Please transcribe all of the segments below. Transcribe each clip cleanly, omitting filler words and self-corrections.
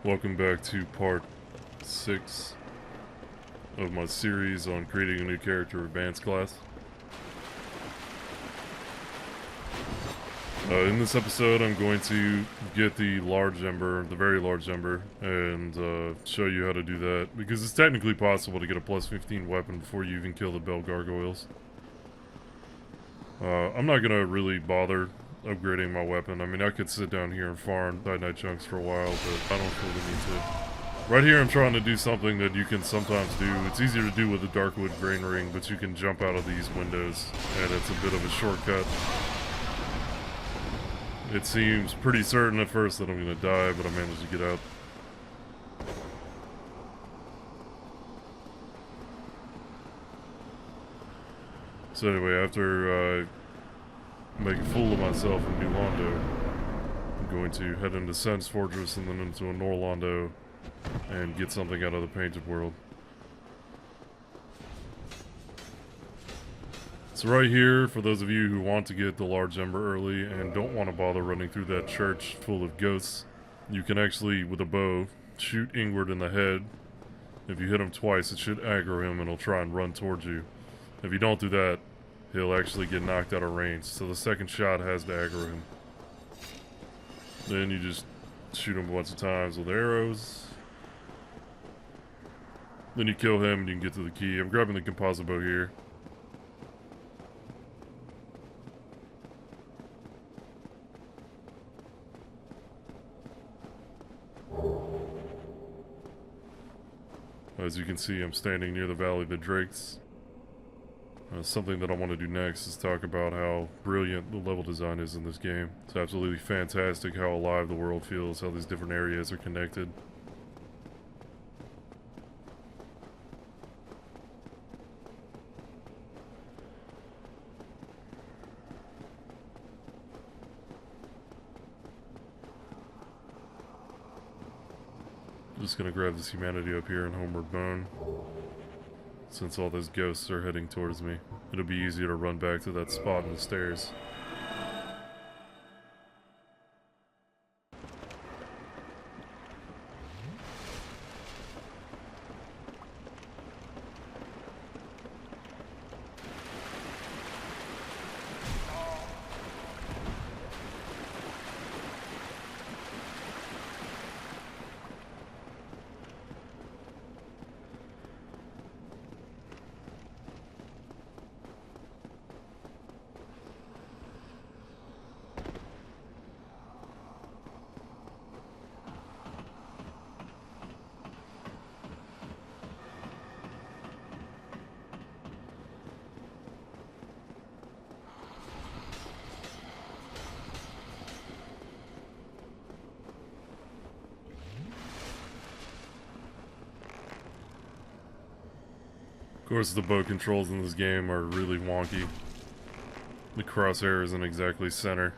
Welcome back to part 6 of my series on creating a new character advanced class. In this episode I'm going to get the large ember, the very large ember, and show you how to do that, because it's technically possible to get a plus 15 weapon before you even kill the bell gargoyles. I'm not going to really bother upgrading my weapon. I mean, I could sit down here and farm Titanite chunks for a while, but I don't really need to. Right here I'm trying to do something that you can sometimes do. It's easier to do with the Darkwood grain ring, but you can jump out of these windows, and it's a bit of a shortcut. It seems pretty certain at first that I'm going to die, but I managed to get out. So anyway, after make a fool of myself in New Londo, I'm going to head into Sen's Fortress and then into a Norlondo and get something out of the Painted World. So right here, for those of you who want to get the large ember early and don't want to bother running through that church full of ghosts, you can actually, with a bow, shoot Ingward in the head. If you hit him twice, it should aggro him and he'll try and run towards you. If you don't do that, he'll actually get knocked out of range, so the second shot has to aggro him. Then you just shoot him a bunch of times with arrows. Then you kill him and you can get to the key. I'm grabbing the composite bow here. As you can see, I'm standing near the Valley of the Drakes. Something that I want to do next is talk about how brilliant the level design is in this game. It's absolutely fantastic how alive the world feels, how these different areas are connected. I'm just gonna grab this humanity up here in Homeward Bone. Since all those ghosts are heading towards me, it'll be easier to run back to that spot in the stairs. Of course, the bow controls in this game are really wonky. The crosshair isn't exactly center.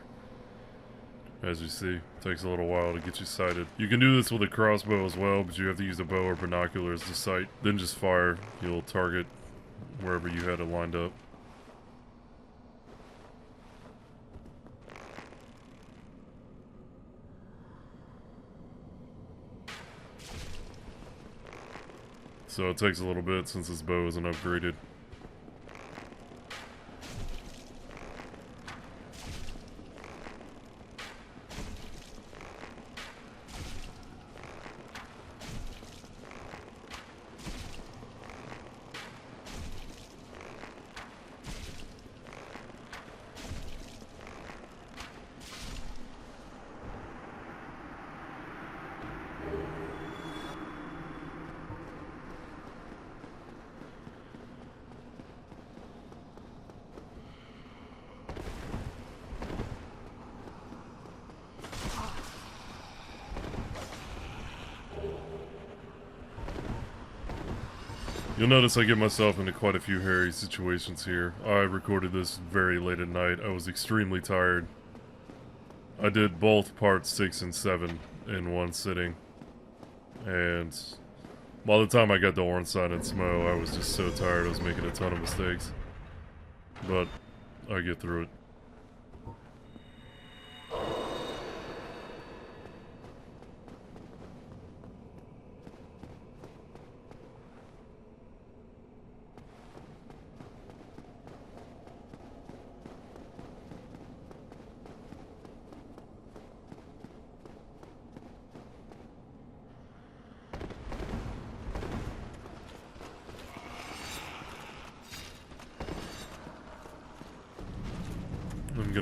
As you see, it takes a little while to get you sighted. You can do this with a crossbow as well, but you have to use a bow or binoculars to sight. Then just fire. You'll target wherever you had it lined up. So it takes a little bit since this bow isn't upgraded. You'll notice I get myself into quite a few hairy situations here. I recorded this very late at night. I was extremely tired. I did both parts 6 and 7 in one sitting. And by the time I got to Ornstein and Smo, I was just so tired I was making a ton of mistakes. But I get through it.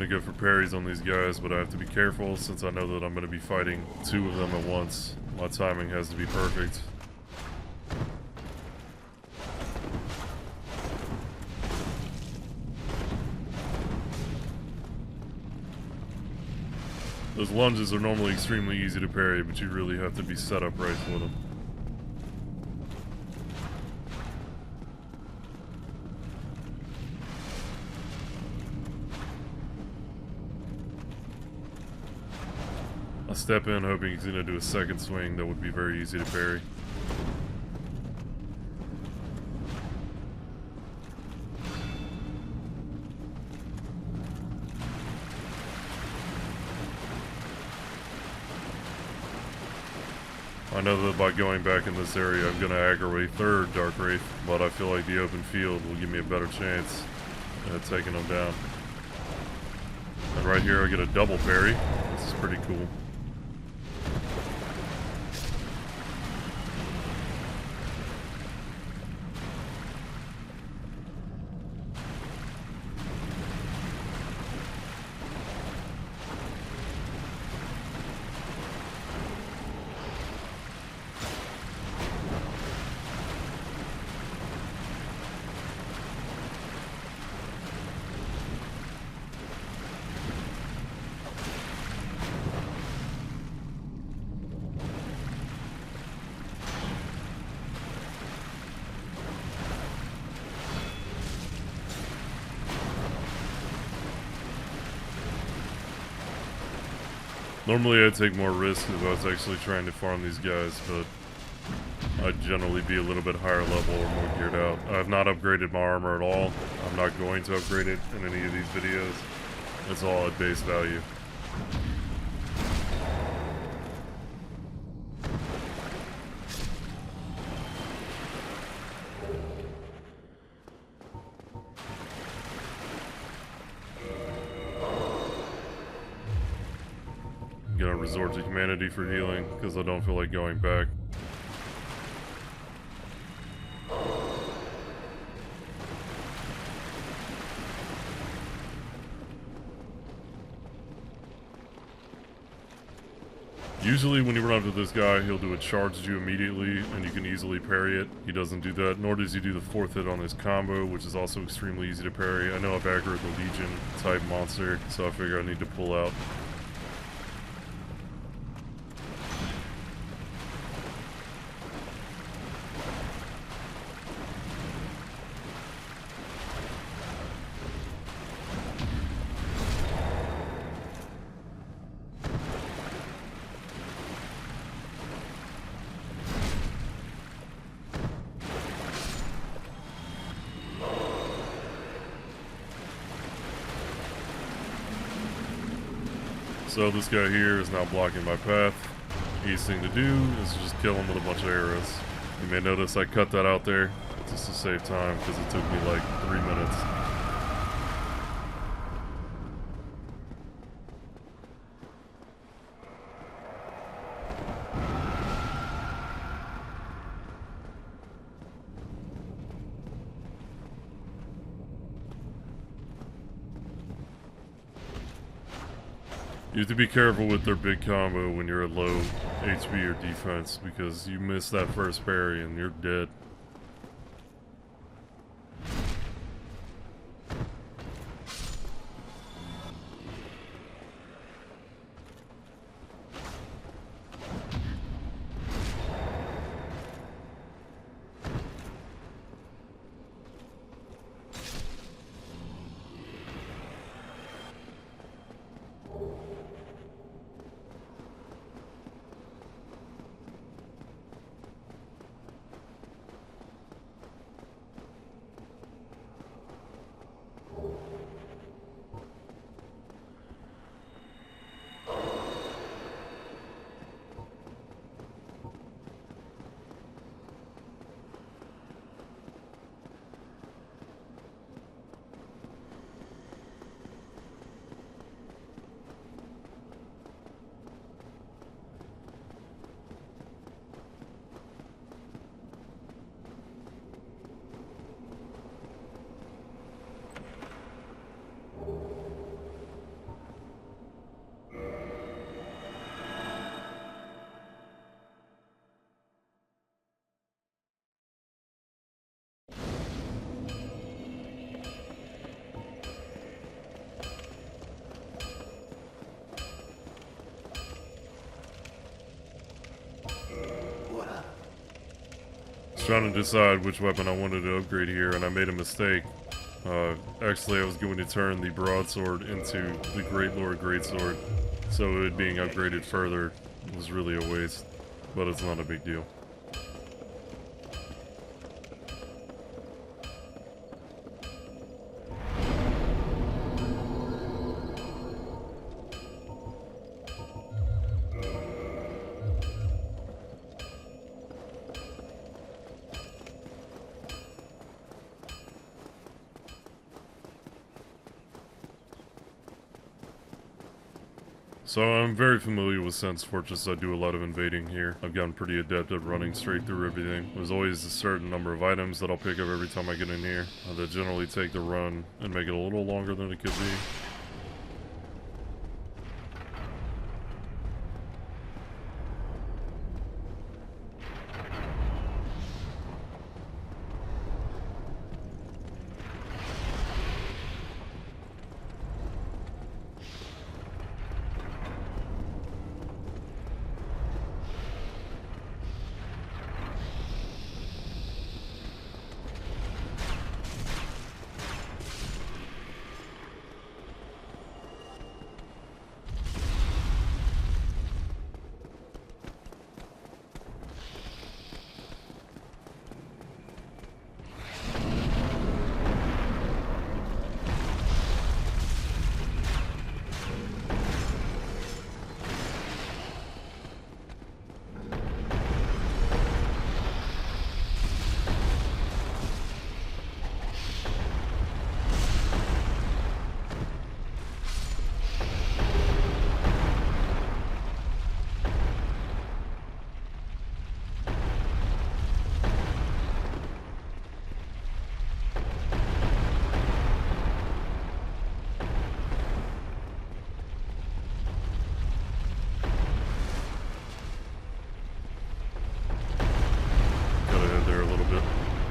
go for parries on these guys, but I have to be careful since I know that I'm going to be fighting 2 of them at once. My timing has to be perfect. Those lunges are normally extremely easy to parry, but you really have to be set up right for them. I step in hoping he's going to do a second swing that would be very easy to parry. I know that by going back in this area I'm going to aggro a third darkwraith, but I feel like the open field will give me a better chance at taking them down. And right here I get a double parry. This is pretty cool. Normally I'd take more risks if I was actually trying to farm these guys, but I'd generally be a little bit higher level or more geared out. I have not upgraded my armor at all. I'm not going to upgrade it in any of these videos. It's all at base value. I'm gonna resort to humanity for healing because I don't feel like going back. Usually when you run up to this guy, he'll do a charge at you immediately, and you can easily parry it. He doesn't do that, nor does he do the 4th hit on his combo, which is also extremely easy to parry. I know I've aggroed the Legion type monster, so I figure I need to pull out. So this guy here is now blocking my path. Easiest thing to do is just kill him with a bunch of arrows. You may notice I cut that out there just to save time because it took me like 3 minutes. You have to be careful with their big combo when you're at low HP or defense, because you miss that first parry and you're dead. trying to decide which weapon I wanted to upgrade here, and I made a mistake. Actually, I was going to turn the broadsword into the Great Lord Greatsword, so it being upgraded further was really a waste, but it's not a big deal. So I'm very familiar with Sense Fortress. I do a lot of invading here. I've gotten pretty adept at running straight through everything. There's always a certain number of items that I'll pick up every time I get in here that generally take the run and make it a little longer than it could be.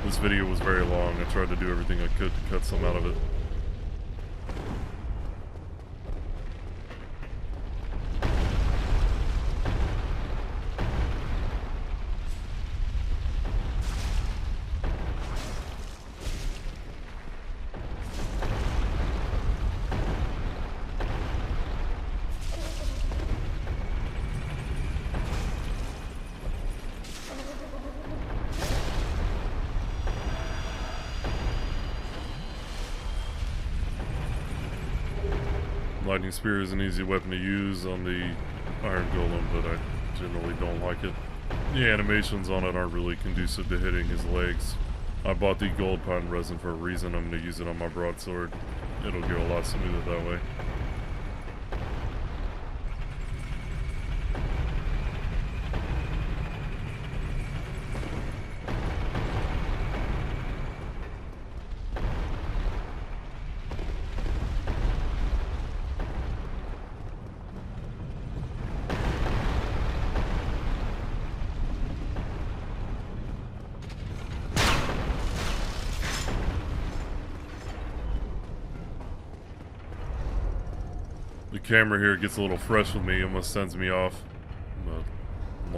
This video was very long. I tried to do everything I could to cut some out of it. Lightning Spear is an easy weapon to use on the Iron Golem, but I generally don't like it. The animations on it aren't really conducive to hitting his legs. I bought the gold pine resin for a reason. I'm going to use it on my broadsword. It'll go a lot smoother that way. The camera here gets a little fresh with me, almost sends me off. But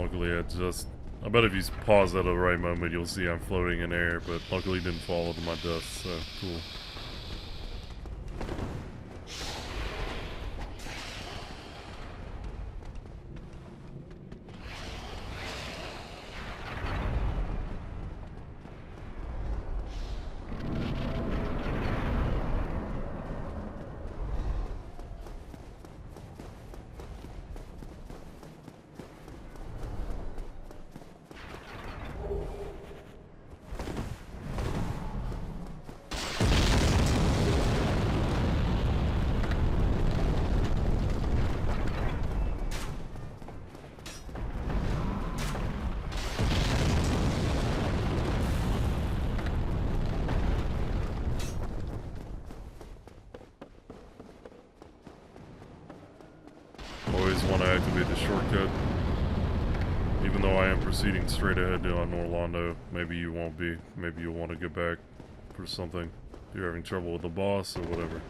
luckily I bet if you pause at the right moment you'll see I'm floating in air, but luckily it didn't fall to my dust, so cool. Always want to activate the shortcut. Even though I am proceeding straight ahead to Orlando, maybe you won't be. Maybe you'll want to get back for something. If you're having trouble with the boss or whatever.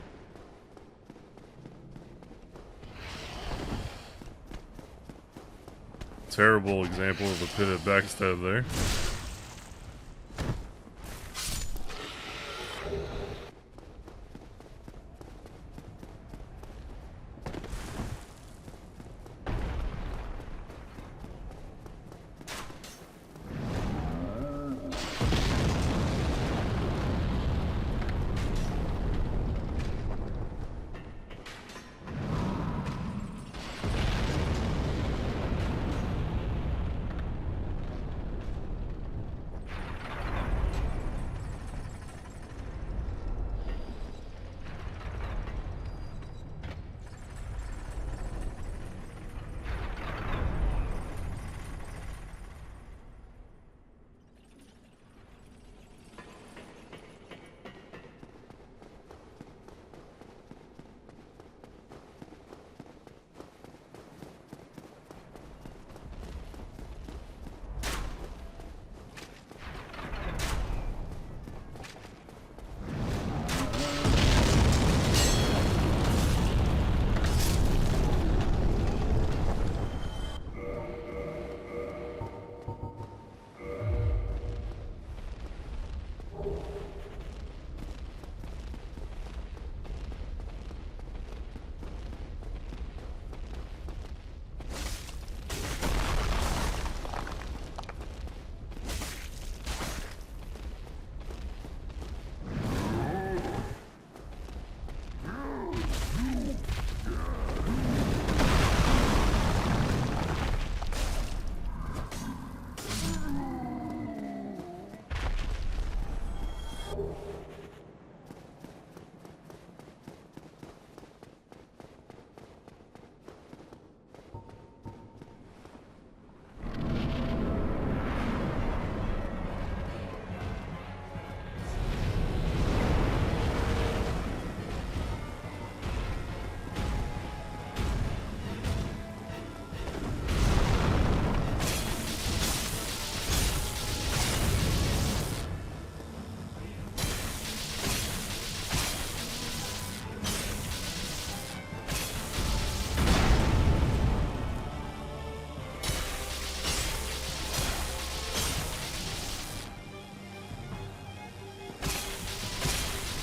Terrible example of a pivot backstab there.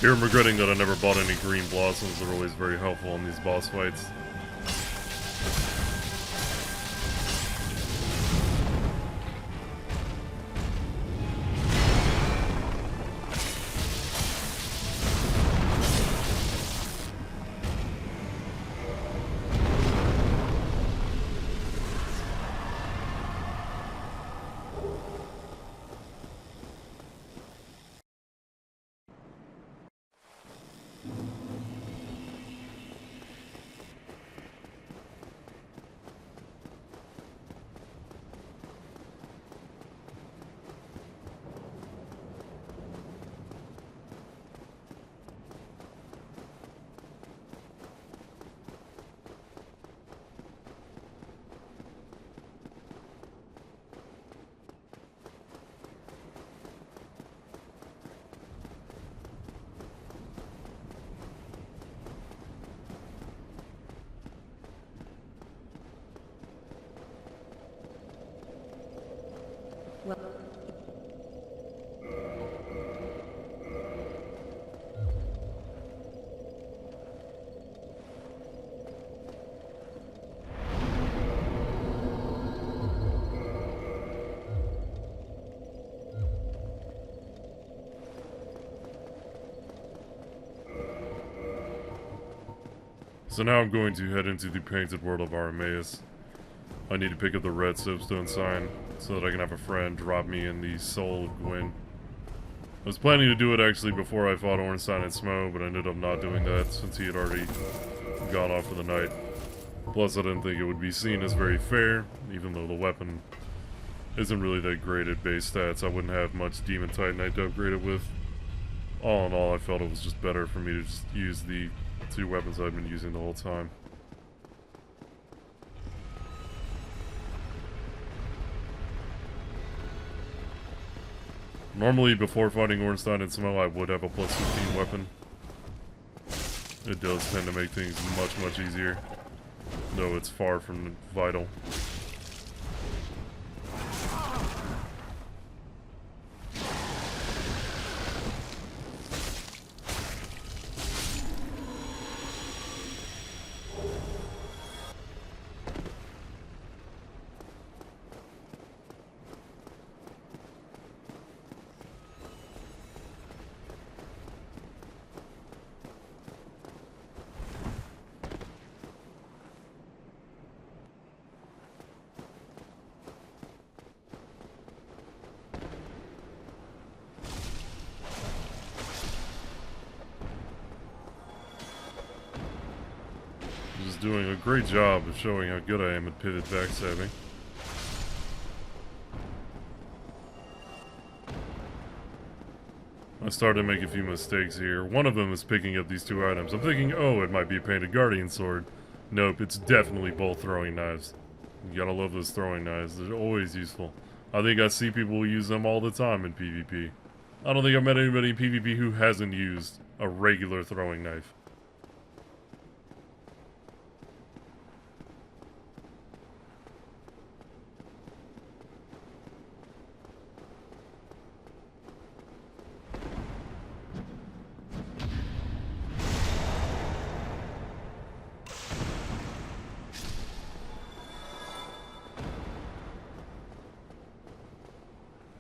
Here I'm regretting that I never bought any green blossoms. They're always very helpful in these boss fights. So now I'm going to head into the painted world of Aramaeus. I need to pick up the red soapstone sign so that I can have a friend drop me in the soul of Gwyn. I was planning to do it actually before I fought Ornstein and Smo, but I ended up not doing that since he had already gone off for the night. Plus I didn't think it would be seen as very fair, even though the weapon isn't really that great at base stats. I wouldn't have much Demon Titanite to upgrade it with. All in all, I felt it was just better for me to just use the two weapons I've been using the whole time. Normally, before fighting Ornstein and Smo, I would have a plus 15 weapon. It does tend to make things much easier, though it's far from vital. Doing a great job of showing how good I am at pivot backstabbing. I started to make a few mistakes here. One of them is picking up these two items. I'm thinking, oh, it might be a painted guardian sword. Nope, it's definitely both throwing knives. You gotta love those throwing knives. They're always useful. I think I see people use them all the time in PvP. I don't think I've met anybody in PvP who hasn't used a regular throwing knife.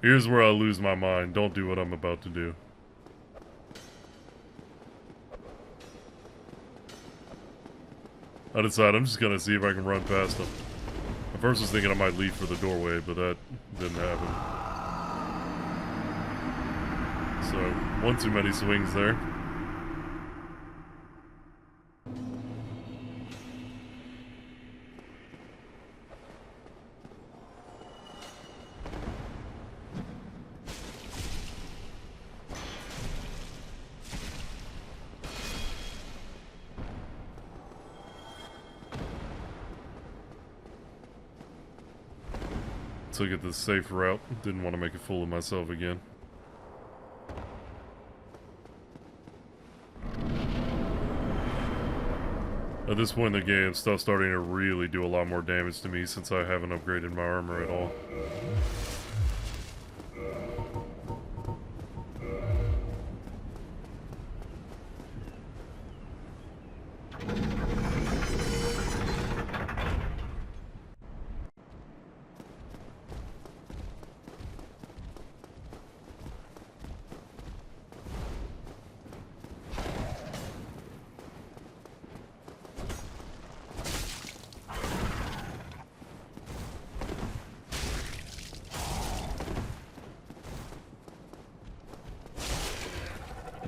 Here's where I lose my mind. Don't do what I'm about to do. I decide I'm just gonna see if I can run past them. At first I was thinking I might leave for the doorway, but that didn't happen. So, one too many swings there. Took it the safe route. Didn't want to make a fool of myself again. At this point in the game, stuff's starting to really do a lot more damage to me since I haven't upgraded my armor at all.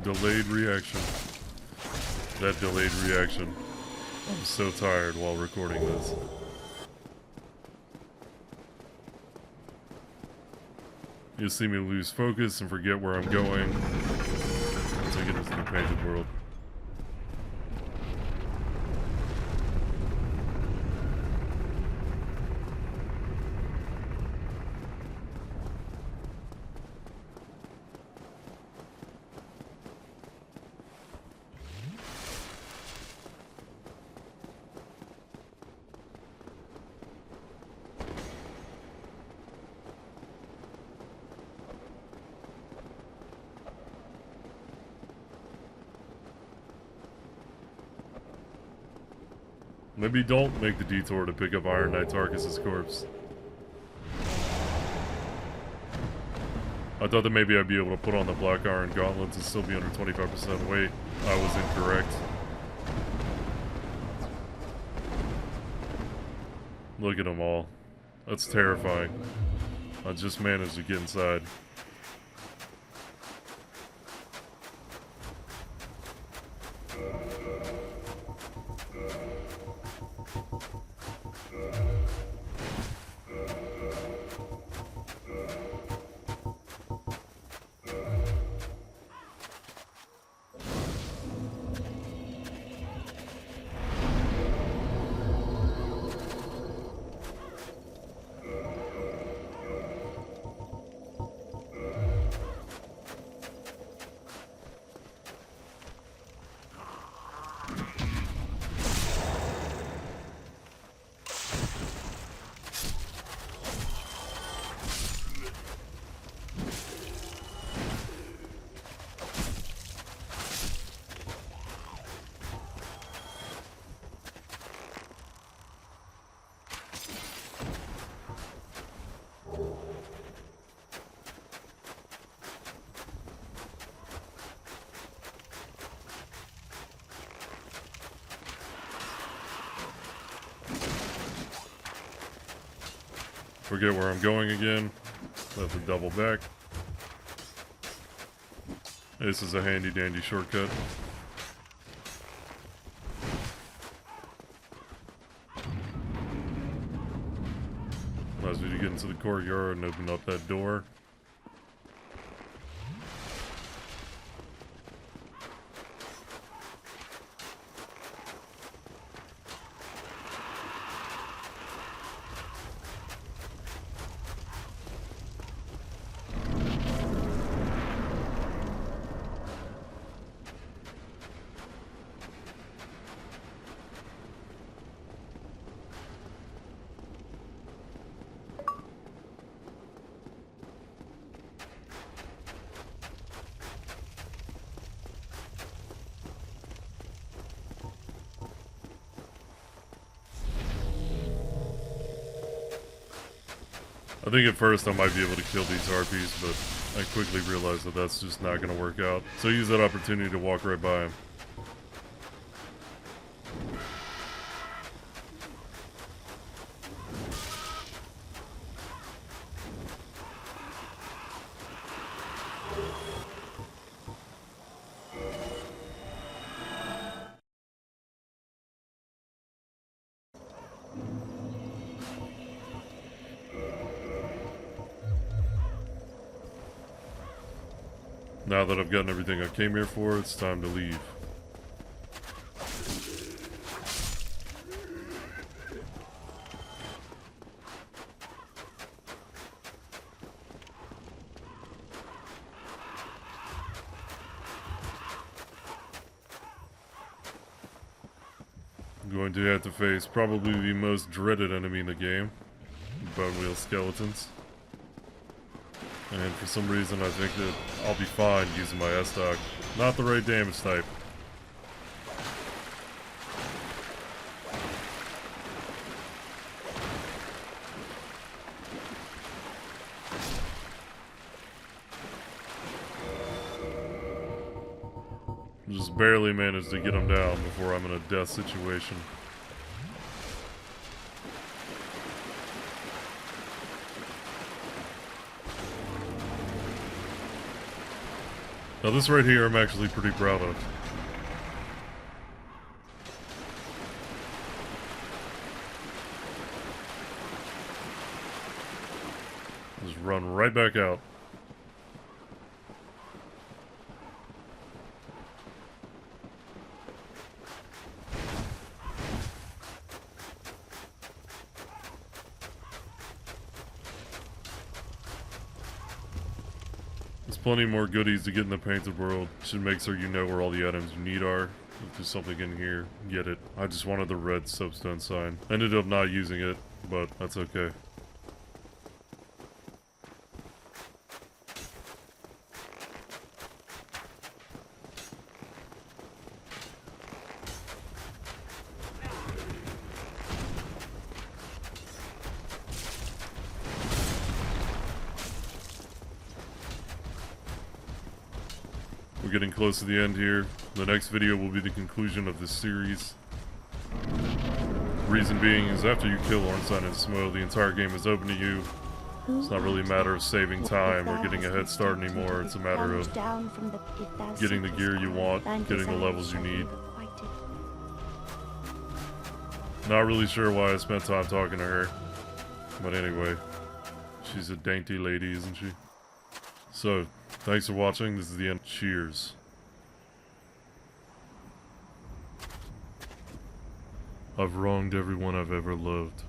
Delayed reaction. That delayed reaction. I'm so tired while recording this. You'll see me lose focus and forget where I'm going once I get into the painted world. Maybe don't make the detour to pick up Iron Knight Tarkus' corpse. I thought that maybe I'd be able to put on the Black Iron Gauntlets and still be under 25% weight. I was incorrect. Look at them all. That's terrifying. I just managed to get inside. Forget where I'm going again. Have to double back. This is a handy dandy shortcut. Allows me to get into the courtyard and open up that door. I think at first I might be able to kill these harpies, but I quickly realized that that's just not going to work out. So I use that opportunity to walk right by him. Now that I've gotten everything I came here for, it's time to leave. I'm going to have to face probably the most dreaded enemy in the game, bone wheel skeletons. And for some reason I think that I'll be fine using my S-Doc. Not the right damage type. Just barely managed to get him down before I'm in a death situation. Now this right here I'm actually pretty proud of. Just run right back out. There's plenty more goodies to get in the painted world. Should make sure you know where all the items you need are. If there's something in here, get it. I just wanted the red soapstone sign. Ended up not using it, but that's okay. We're getting close to the end here. The next video will be the conclusion of this series. Reason being is after you kill Ornstein and Smo, the entire game is open to you. It's not really a matter of saving time or getting a head start anymore. It's a matter of getting the gear you want, getting the levels you need. Not really sure why I spent time talking to her. But anyway, she's a dainty lady, isn't she? So, thanks for watching. This is the end. Cheers. I've wronged everyone I've ever loved.